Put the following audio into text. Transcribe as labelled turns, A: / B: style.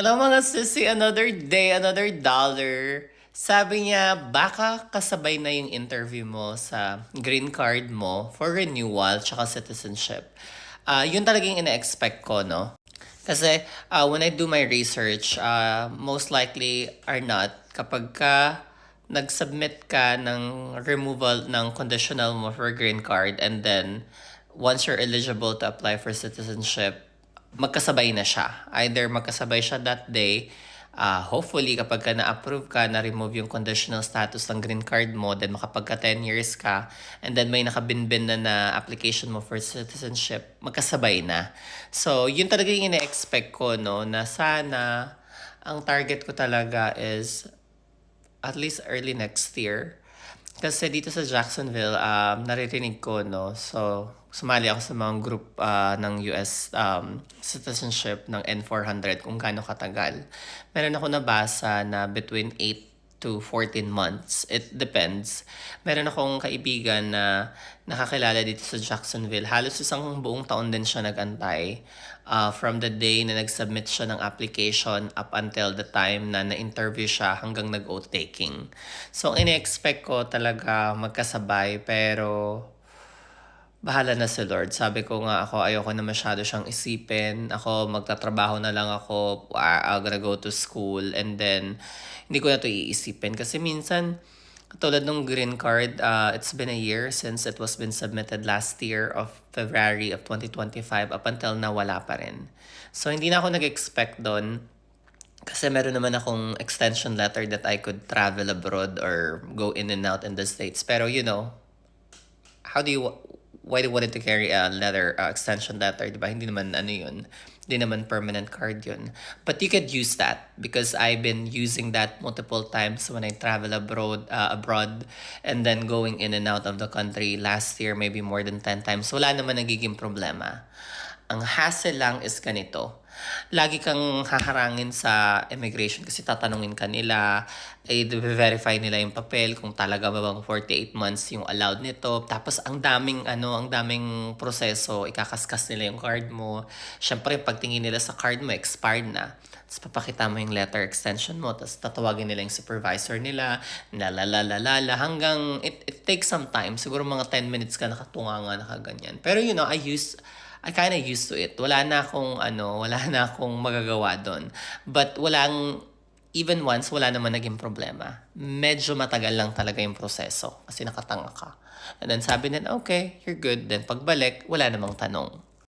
A: Ano mga sissy, another day, another dollar. Sabi niya, baka kasabay na yung interview mo sa green card mo for renewal tsaka citizenship. Yun talagang ina-expect ko, no? Kasi when I do my research, most likely are not. Kapag ka nag-submit ka ng removal ng conditional mo for green card and then once you're eligible to apply for citizenship, magkasabay na siya. Either magkasabay siya that day, hopefully kapag ka na-approve ka, na-remove yung conditional status ng green card mo, then makapagka 10 years ka, and then may nakabinbin na application mo for citizenship, magkasabay na. So, yun talaga yung ina-expect ko, no, na sana, ang target ko talaga is at least early next year. Kasi dito sa Jacksonville, naririnig ko, no? So, sumali ako sa mga group ng US citizenship ng N400 kung gaano katagal. Meron ako nabasa na between 8 to 14 months. It depends. Meron akong kaibigan na nakakilala dito sa Jacksonville. Halos isang buong taon din siya nagantay. From the day na nag-submit siya ng application up until the time na na-interview siya hanggang nag-oath taking. So, ini-expect ko talaga magkasabay pero bahala na si Lord. Sabi ko nga ako, ayoko na masyado siyang isipin. Ako, magtatrabaho na lang ako. I'm gonna go to school. And then, hindi ko na ito iisipin. Kasi minsan, katulad ng green card, it's been a year since it was been submitted last year of February of 2025 up until na wala pa rin. So, hindi na ako nag-expect doon. Kasi meron naman akong extension letter that I could travel abroad or go in and out in the States. Pero, how do you why do you want to carry a letter extension letter, di ba? Hindi naman ano yun. Hindi naman permanent card yun. But you could use that because I've been using that multiple times when I travel abroad and then going in and out of the country last year maybe more than 10 times. Wala naman nagiging problema. Ang hassle lang is ganito. Lagi kang haharangin sa immigration kasi tatanungin ka nila, verify nila yung papel kung talaga ba bang 48 months yung allowed nito. Tapos ang daming proseso, ikakaskas nila yung card mo. Syempre pagtingin nila sa card mo, expired na. Tapos papakita mo yung letter extension mo, tapos tatawagin nila yung supervisor nila, nalalalala, hanggang it takes some time. Siguro mga 10 minutes ka nakatunga nga, nakaganyan. Pero I kind of used to it. Wala na akong magagawa doon. But even once, wala naman naging problema. Medyo matagal lang talaga yung proseso kasi nakatanga ka. And then sabi nila, okay, you're good. Then pagbalik, wala namang tanong.